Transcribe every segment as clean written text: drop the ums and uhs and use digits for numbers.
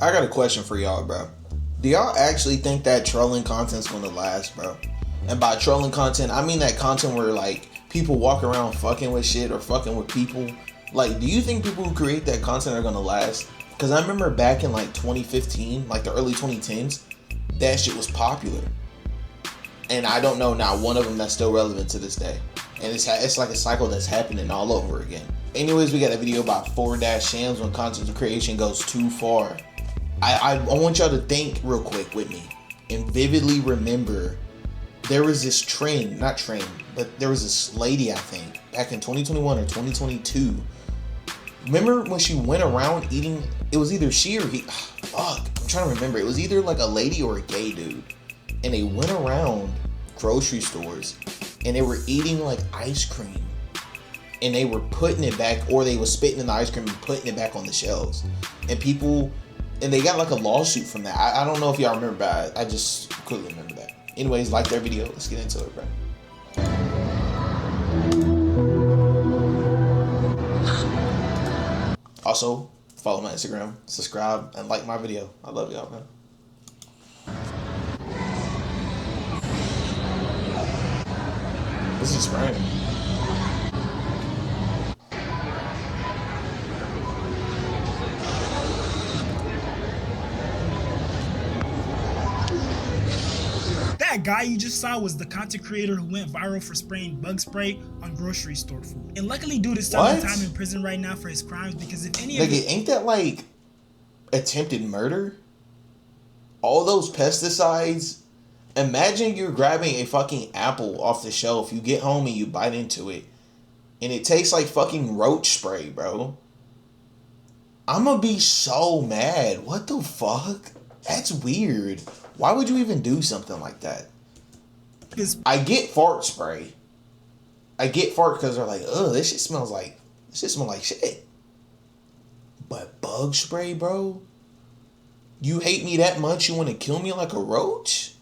I got a question for y'all, bro. Do y'all actually think that trolling content's gonna last, bro? And by trolling content, I mean that content where like people walk around fucking with shit or fucking with people. Like, do you think people who create that content are gonna last? Because I remember back in like 2015, like the early 2010s, that shit was popular. And I don't know not one of them that's still relevant to this day. And it's like a cycle that's happening all over again. Anyways, we got a video about 4-Shams when content creation goes too far. I want y'all to think real quick with me and vividly remember there was this trend, not trend, but there was this lady, I think, back in 2021 or 2022. Remember when she went around eating, it was either she or he, fuck, I'm trying to remember. It was either like a lady or a gay dude. And they went around grocery stores and they were eating like ice cream. And they were putting it back, or they were spitting in the ice cream and putting it back on the shelves. And people, and they got like a lawsuit from that. I don't know if y'all remember that. I just quickly remember that. Anyways, like their video. Let's get into it, bro. Also, follow my Instagram, subscribe, and like my video. I love y'all, man. This is spraying. That guy you just saw was the content creator who went viral for spraying bug spray on grocery store food. And luckily dude is serving time in prison right now for his crimes, because if any of ain't that like attempted murder? All those pesticides. Imagine you're grabbing a fucking apple off the shelf, you get home and you bite into it, and it tastes like fucking roach spray, bro. I'm gonna be so mad. What the fuck? That's weird. Why would you even do something like that? I get fart spray. I get fart because they're like, ugh, this shit smells like shit. But bug spray, bro? You hate me that much you want to kill me like a roach?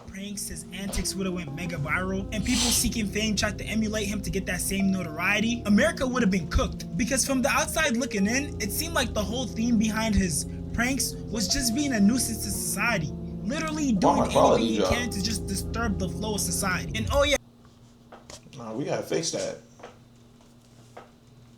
Pranks, his antics would have went mega viral, and people seeking fame tried to emulate him to get that same notoriety, America would have been cooked. Because from the outside looking in, it seemed like the whole theme behind his pranks was just being a nuisance to society, literally doing anything he can to just disturb the flow of society. And oh yeah, nah, we gotta fix that.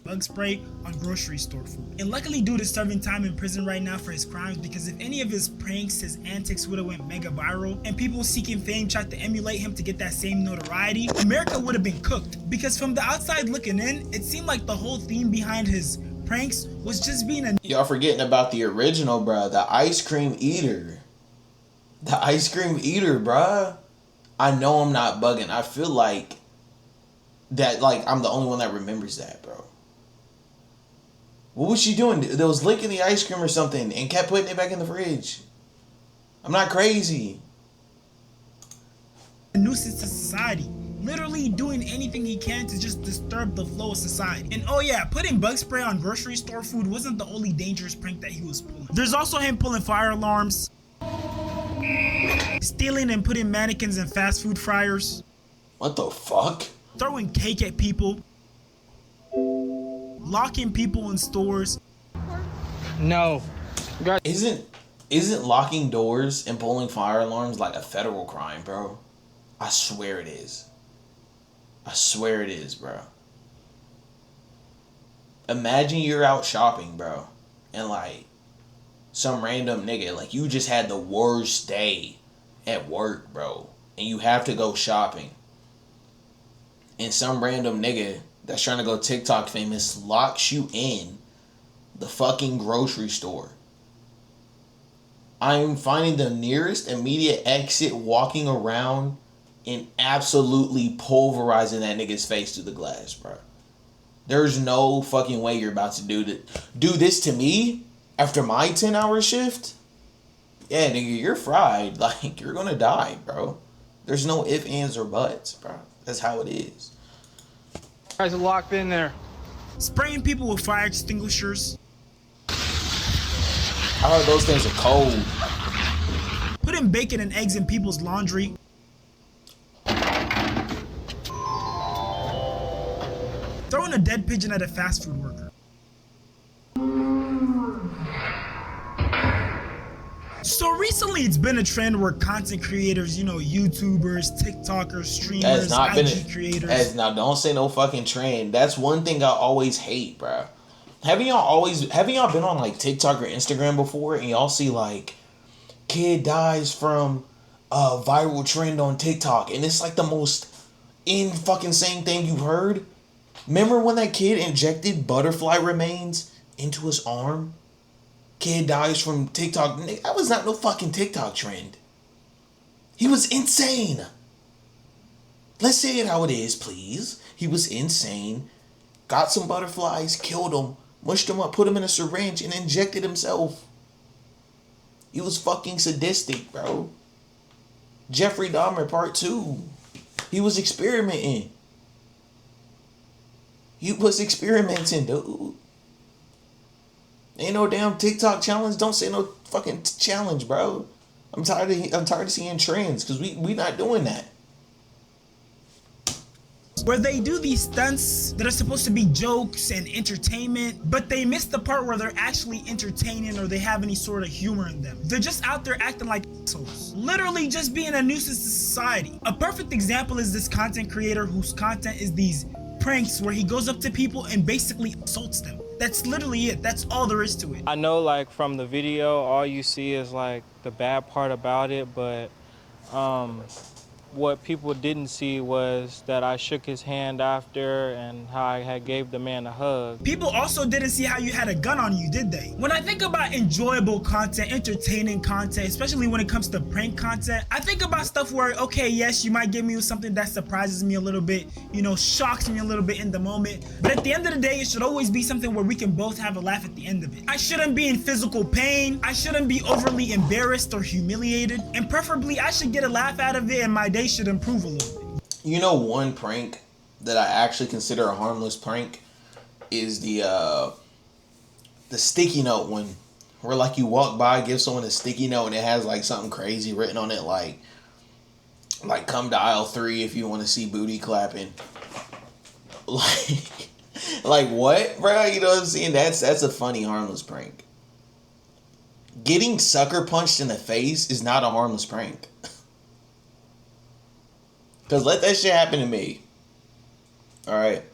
Bug spray on grocery store food. And luckily dude is serving time in prison right now for his crimes, because if any of his pranks, his antics would have went mega viral, and people seeking fame tried to emulate him to get that same notoriety, America would have been cooked. Because from the outside looking in, it seemed like the whole theme behind his pranks was just being a... Y'all forgetting about the original, bruh. The ice cream eater. The ice cream eater, bruh. I know I'm not bugging. I feel like that, like, I'm the only one that remembers that, bro. What was she doing? There was licking the ice cream or something and kept putting it back in the fridge. I'm not crazy. A nuisance to society. Literally doing anything he can to just disturb the flow of society. And oh yeah, putting bug spray on grocery store food wasn't the only dangerous prank that he was pulling. There's also him pulling fire alarms, stealing and putting mannequins in fast food fryers. What the fuck? Throwing cake at people. Locking people in stores. No. Isn't locking doors and pulling fire alarms like a federal crime, bro? I swear it is. I swear it is, bro. Imagine you're out shopping, bro, and like some random nigga, like you just had the worst day at work, bro, and you have to go shopping, and some random nigga that's trying to go TikTok famous locks you in the fucking grocery store. I'm finding the nearest immediate exit, walking around and absolutely pulverizing that nigga's face through the glass, bro. There's no fucking way you're about to do this to me after my 10-hour shift. Yeah, nigga, you're fried. Like, you're gonna die, bro. There's no ifs, ands, or buts, bro. That's how it is. Guys are locked in there. Spraying people with fire extinguishers. I heard those things are cold. Putting bacon and eggs in people's laundry. Throwing a dead pigeon at a fast food worker. So recently it's been a trend where content creators, you know, YouTubers, TikTokers, That's streamers, not been IG creators. That's now don't say no fucking trend. That's one thing I always hate, bro. Haven't y'all been on like TikTok or Instagram before and y'all see like kid dies from a viral trend on TikTok and it's like the most in fucking same thing you've heard? Remember when that kid injected butterfly remains into his arm? Kid dies from TikTok. That was not no fucking TikTok trend. He was insane. Let's say it how it is, please. He was insane. Got some butterflies, killed him, mushed him up, put him in a syringe, and injected himself. He was fucking sadistic, bro. Jeffrey Dahmer Part 2. He was experimenting. He was experimenting, dude. Ain't no damn TikTok challenge. Don't say no fucking challenge, bro. I'm tired of seeing trends because we not doing that. Where they do these stunts that are supposed to be jokes and entertainment, but they miss the part where they're actually entertaining or they have any sort of humor in them. They're just out there acting like assholes. Literally just being a nuisance to society. A perfect example is this content creator whose content is these pranks where he goes up to people and basically assaults them. That's literally it. That's all there is to it. I know, like, from the video, all you see is, like, the bad part about it, but what people didn't see was that I shook his hand after and how I had gave the man a hug. People also didn't see how you had a gun on you, did they? When I think about enjoyable content, entertaining content, especially when it comes to prank content, I think about stuff where, okay, yes, you might give me something that surprises me a little bit, you know, shocks me a little bit in the moment, but at the end of the day, it should always be something where we can both have a laugh at the end of it. I shouldn't be in physical pain, I shouldn't be overly embarrassed or humiliated, and preferably I should get a laugh out of it and my day should improve a little bit. You know, one prank that I actually consider a harmless prank is the sticky note one, where like you walk by, give someone a sticky note and it has like something crazy written on it, like come to aisle 3 if you want to see booty clapping. Like what, bro? You know what I'm saying? That's a funny harmless prank. Getting sucker punched in the face is not a harmless prank. Because let that shit happen to me. Alright?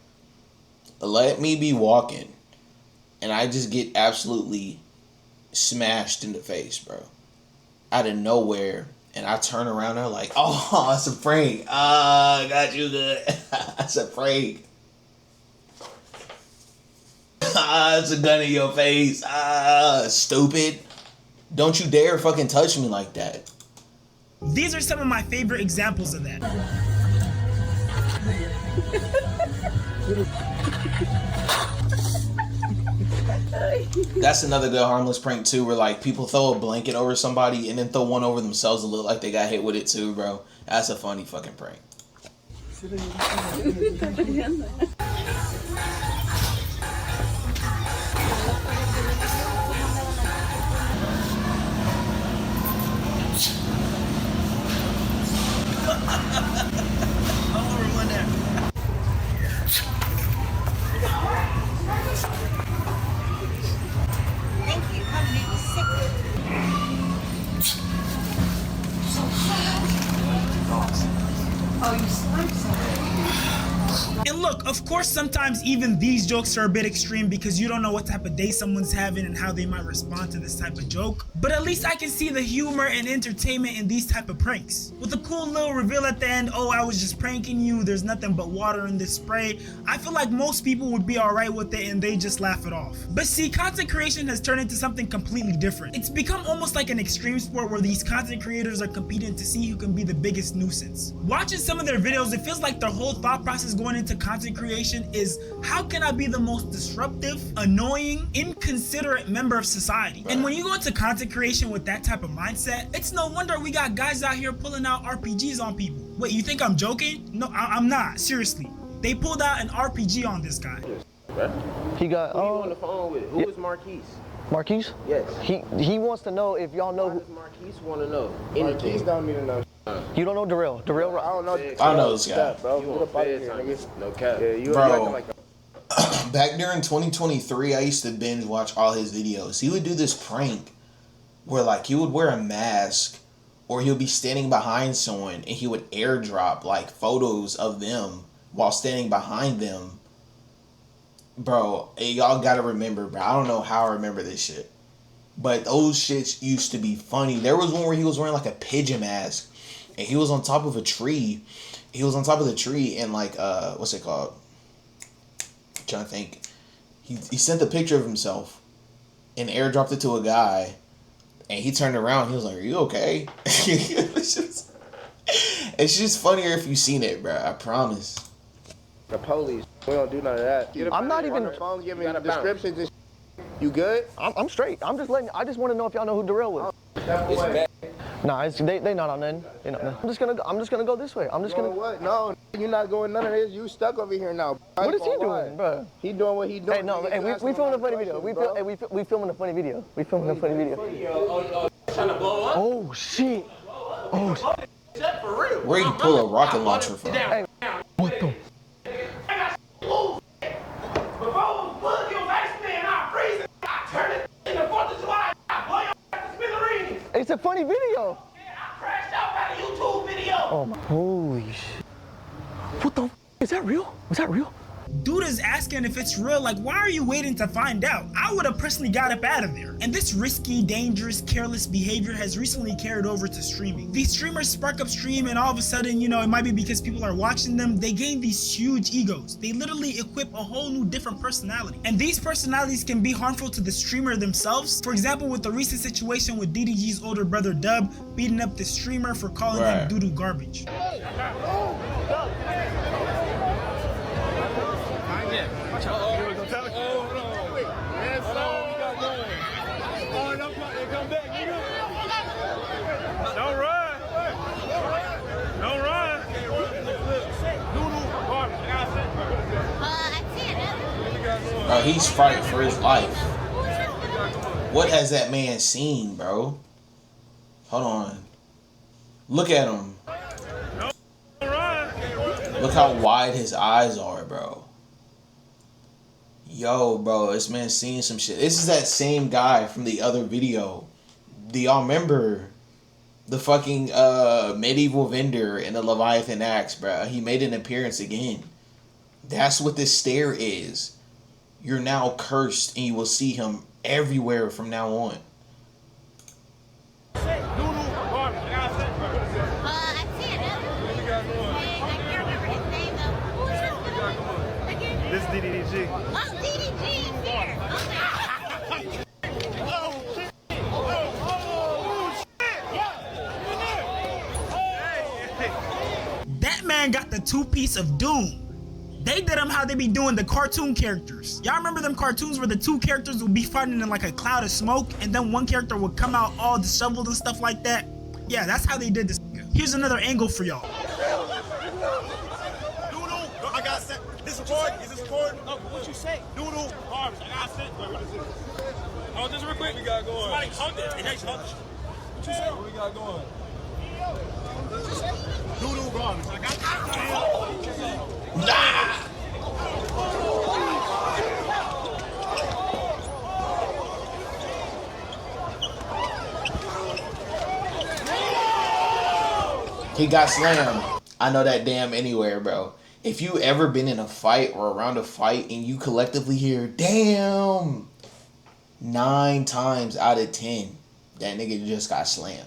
Let me be walking. And I just get absolutely smashed in the face, bro. Out of nowhere. And I turn around and I'm like, oh, it's a prank. I got you good. It's a prank. It's a gun in your face. Stupid. Don't you dare fucking touch me like that. These are some of my favorite examples of that. That's another good harmless prank too, where like people throw a blanket over somebody and then throw one over themselves and look like they got hit with it too, bro. That's a funny fucking prank. And look, of course, sometimes even these jokes are a bit extreme because you don't know what type of day someone's having and how they might respond to this type of joke. But at least I can see the humor and entertainment in these type of pranks. With a cool little reveal at the end, oh, I was just pranking you, there's nothing but water in this spray. I feel like most people would be alright with it and they just laugh it off. But see, content creation has turned into something completely different. It's become almost like an extreme sport where these content creators are competing to see who can be the biggest nuisance. Watching some of their videos, it feels like their whole thought process going into content creation is, how can I be the most disruptive, annoying, inconsiderate member of society? And when you go into content creation with that type of mindset, it's no wonder we got guys out here pulling out RPGs on people. Wait, you think I'm joking? No, I'm not. Seriously. They pulled out an RPG on this guy. He got. Who you on the phone with? Who is Marquise? Marquise? Yes. He wants to know if y'all know. Why does Marquise want to know anything? Marquise don't need to know. You don't know Darrell. Darrell. I don't know. I know this guy. Bro, You get on up out of Fed here, time? nigga. No cap. Yeah, you Bro. acting like Back during 2023, I used to binge watch all his videos. He would do this prank where like he would wear a mask or he'll be standing behind someone and he would airdrop like photos of them while standing behind them. Bro, y'all gotta remember, bro. I don't know how I remember this shit, but those shits used to be funny. There was one where he was wearing like a pigeon mask and he was on top of a tree. He was on top of the tree and like, what's it called? I'm trying to think. He sent a picture of himself and airdropped it to a guy. And he turned around. He was like, "Are you okay?" it's just funnier if you've seen it, bro. I promise. The police. We don't do none of that. I'm not even. On the phone, give me the descriptions and You good? I'm straight. I'm just letting. I just want to know if y'all know who Darrell was. It's bad. Nah, they not on nothing. They not nothing. I'm just gonna go this way. I'm just gonna. What? No, you're not going none of this. You stuck over here now. What is he doing, bro? He doing what he doing. Hey, no, hey, we filming a funny video. We filming a funny video. We filming a funny video. Trying to blow up? Oh shit. Oh shit. Is that for real? Where you pull a rocket launcher from? Hey, what the? It's a funny video. I crashed out by the YouTube video. Oh my, holy shit. What the f? Is that real? Was that real? Dude is asking if it's real, like why are you waiting to find out? I would have personally got up out of there. And this risky, dangerous, careless behavior has recently carried over to streaming. These streamers spark up stream and all of a sudden, you know, it might be because people are watching them, they gain these huge egos. They literally equip a whole new different personality. And these personalities can be harmful to the streamer themselves. For example, with the recent situation with DDG's older brother Dub beating up the streamer for calling him doo-doo garbage. Bro, he's fighting for his life. What has that man seen, bro? Hold on. Look at him. Look how wide his eyes are, bro. Yo, bro, this man's seen some shit. This is that same guy from the other video. Do y'all remember the fucking medieval vendor in the Leviathan Axe, bro? He made an appearance again. That's what this stare is. You're now cursed and you will see him everywhere from now on. This is DDG. Oh, DDG is here. That man got the two-piece of doom. They did them how they be doing the cartoon characters. Y'all remember them cartoons where the two characters would be fighting in like a cloud of smoke and then one character would come out all disheveled and stuff like that? Yeah, that's how they did this. Here's another angle for y'all. Doodle, I got set. This recording? Is this recording? Oh, what you say? Doodle, Harvest, I got set. Wait, what is this? Oh, just real quick. We got going. Somebody hugged it. They actually hugged it. What you say? What we got going? Doodle, Harvest, I got set. He got slammed. I know that damn anywhere, bro. If you ever been in a fight or around a fight and you collectively hear, damn, 9 times out of 10, that nigga just got slammed.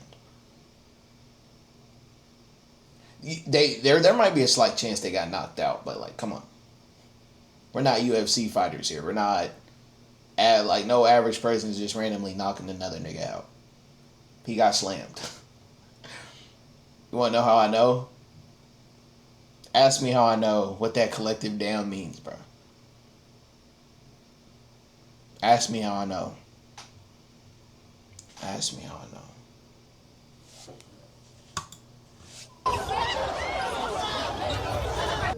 There might be a slight chance they got knocked out, but like, come on. We're not UFC fighters here. We're not, like, no average person is just randomly knocking another nigga out. He got slammed. You want to know how I know? Ask me how I know what that collective damn means, bro. Ask me how I know. Ask me how I know.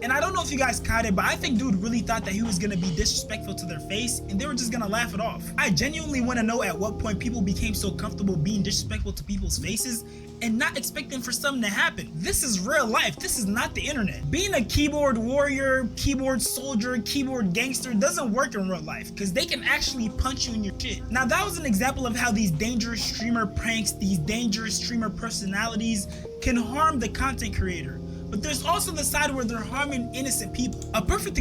And I don't know if you guys caught it, but I think dude really thought that he was gonna be disrespectful to their face and they were just gonna laugh it off. I genuinely want to know at what point people became so comfortable being disrespectful to people's faces and not expecting for something to happen. This is real life. This is not the internet. Being a keyboard warrior, keyboard soldier, keyboard gangster doesn't work in real life because they can actually punch you in your shit. Now that was an example of how these dangerous streamer pranks, these dangerous streamer personalities can harm the content creator. But there's also the side where they're harming innocent people. A perfect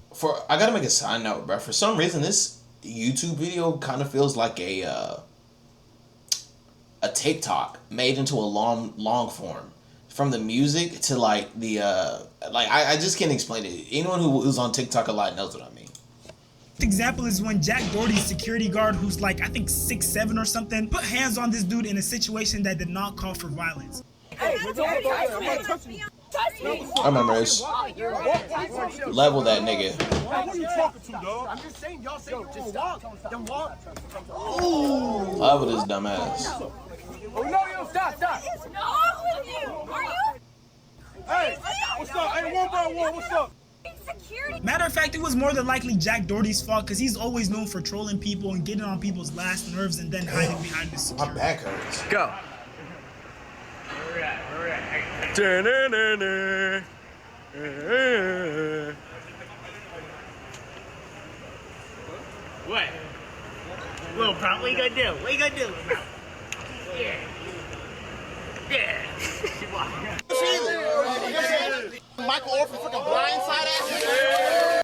I gotta make a side note, bro. For some reason, this YouTube video kind of feels like a TikTok made into a long form. From the music to like the I just can't explain it. Anyone who's on TikTok a lot knows what I mean. example is when Jack Doherty's security guard, who's like I think 6'7" or something, put hands on this dude in a situation that did not call for violence. Hey, I remember this. Level that nigga. Who you talking to, dog? I'm just saying, y'all say you walk. Then walk. Level this dumbass. Oh, no, yo, stop. What is wrong with you? Are you? Hey, what's up? Hey, one by one, what's up? Security. Matter of fact, it was more than likely Jack Doherty's fault because he's always known for trolling people and getting on people's last nerves and then hiding behind the security. My back hurts. Go. What? Little pump, what you gonna do? What you gonna do? Yeah. Yeah. Michael Orr from fucking Blindside ass.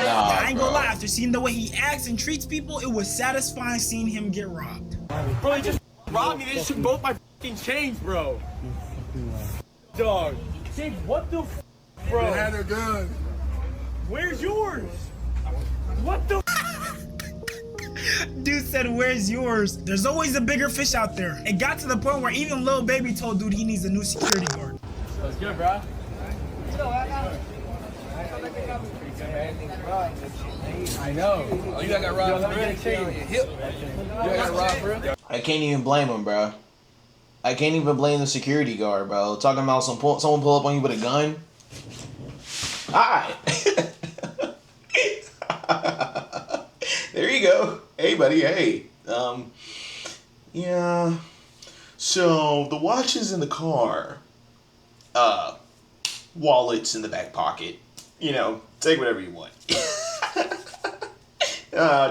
I ain't gonna lie, after seeing the way he acts and treats people, it was satisfying seeing him get robbed. Bro, he just robbed me. They took both my fucking chains, bro. Dog. James, what the f, bro? They had their guns. Where's yours? What the Dude said, where's yours? There's always a bigger fish out there. It got to the point where even Lil Baby told dude he needs a new security guard. That's good, bro. I know. Oh, you got robbed for real? You got robbed for real? I can't even blame him, bro. I can't even blame the security guard, bro. Talking about someone pull up on you with a gun. Alright. There you go. Hey, buddy. Hey. Yeah. So the watch is in the car. Wallet's in the back pocket. You know, take whatever you want.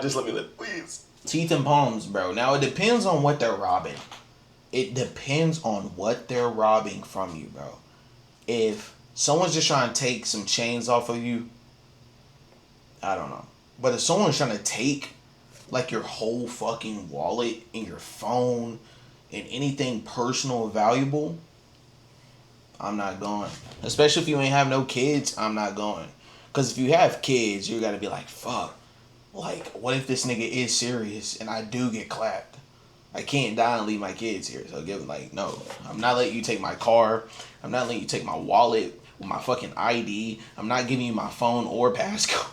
Just let me live, please. Teeth and palms, bro. Now it depends on what they're robbing. It depends on what they're robbing from you, bro. If someone's just trying to take some chains off of you, I don't know. But if someone's trying to take like your whole fucking wallet and your phone and anything personal or valuable, I'm not going. Especially if you ain't have no kids, I'm not going. Because if you have kids, you gotta be like, fuck. Like, what if this nigga is serious and I do get clapped? I can't die and leave my kids here. So give like, no. I'm not letting you take my car. I'm not letting you take my wallet with my fucking ID. I'm not giving you my phone or passcode.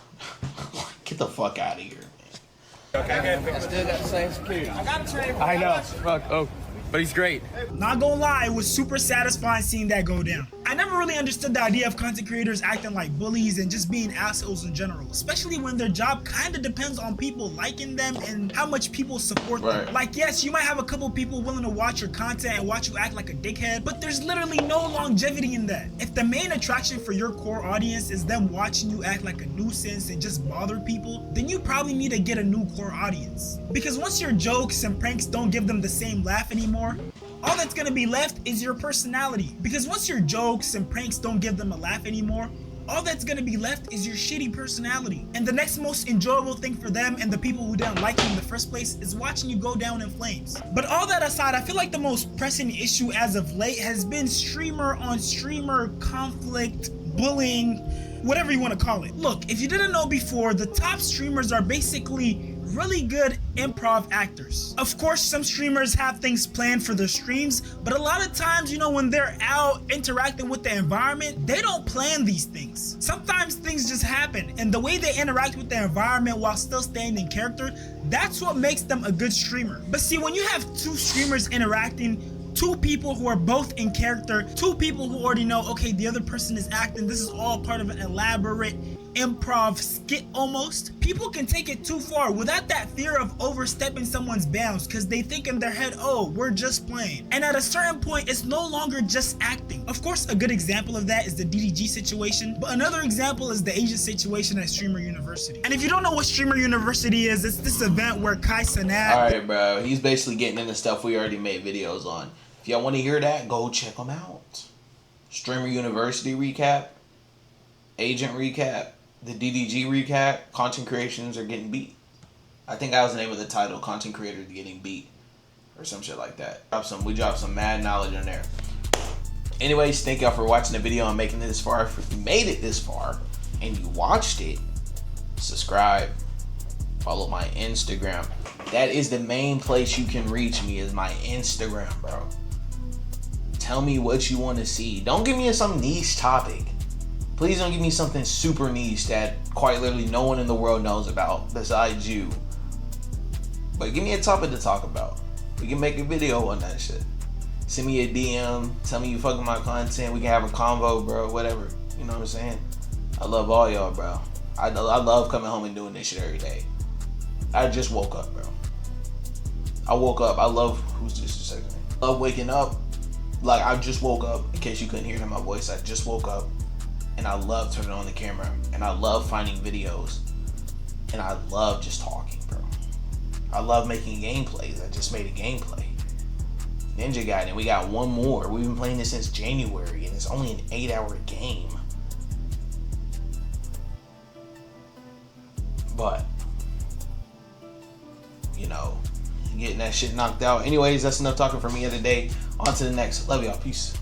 Get the fuck out of here, man. Okay. I still got the same security. I know. Fuck. Oh. But he's great. Not gonna lie, it was super satisfying seeing that go down. I never really understood the idea of content creators acting like bullies and just being assholes in general, especially when their job kind of depends on people liking them and how much people support them. Like, yes, you might have a couple people willing to watch your content and watch you act like a dickhead, but there's literally no longevity in that. If the main attraction for your core audience is them watching you act like a nuisance and just bother people, then you probably need to get a new core audience. Because once your jokes and pranks don't give them the same laugh anymore, all that's gonna be left is your personality. Because once your jokes and pranks don't give them a laugh anymore, all that's gonna be left is your shitty personality. And the next most enjoyable thing for them and the people who didn't like you in the first place is watching you go down in flames. But all that aside, I feel like the most pressing issue as of late has been streamer on streamer conflict, bullying, whatever you want to call it. Look, if you didn't know before, the top streamers are basically really good improv actors. Of course, some streamers have things planned for their streams, but a lot of times, you know, when they're out interacting with the environment, they don't plan these things. Sometimes things just happen, and the way they interact with the environment while still staying in character, that's what makes them a good streamer. But see, when you have two streamers interacting, two people who are both in character, two people who already know, okay, the other person is acting, this is all part of an elaborate improv skit almost, people can take it too far without that fear of overstepping someone's bounds because they think in their head, oh, we're just playing. And at a certain point, it's no longer just acting. Of course, a good example of that is the DDG situation, but another example is the Asian situation at Streamer University. And if you don't know what Streamer University is, it's this event where Kai Cenat... Alright, bro, he's basically getting into stuff we already made videos on. If y'all want to hear that, go check them out. Streamer University recap, Agent recap, the DDG recap, content creations are getting beat. I think that was the name of the title, content creators getting beat, or some shit like that. We dropped some mad knowledge on there. Anyways, thank y'all for watching the video and making it this far. If you made it this far and you watched it, subscribe, follow my Instagram. That is the main place you can reach me, is my Instagram, bro. Tell me what you want to see. Don't give me some niche topic. Please don't give me something super niche that quite literally no one in the world knows about besides you. But give me a topic to talk about. We can make a video on that shit. Send me a DM. Tell me you fucking my content. We can have a convo, bro. Whatever. You know what I'm saying? I love all y'all, bro. I love coming home and doing this shit every day. I just woke up, bro. I woke up. I love... Who's just a second? I love waking up. Like, I just woke up. In case you couldn't hear my voice, I just woke up. And I love turning on the camera. And I love finding videos. And I love just talking, bro. I love making gameplays. I just made a gameplay. Ninja Gaiden. We got one more. We've been playing this since January. And it's only an 8-hour game. But, you know, getting that shit knocked out. Anyways, that's enough talking for me today. On to the next. Love y'all. Peace.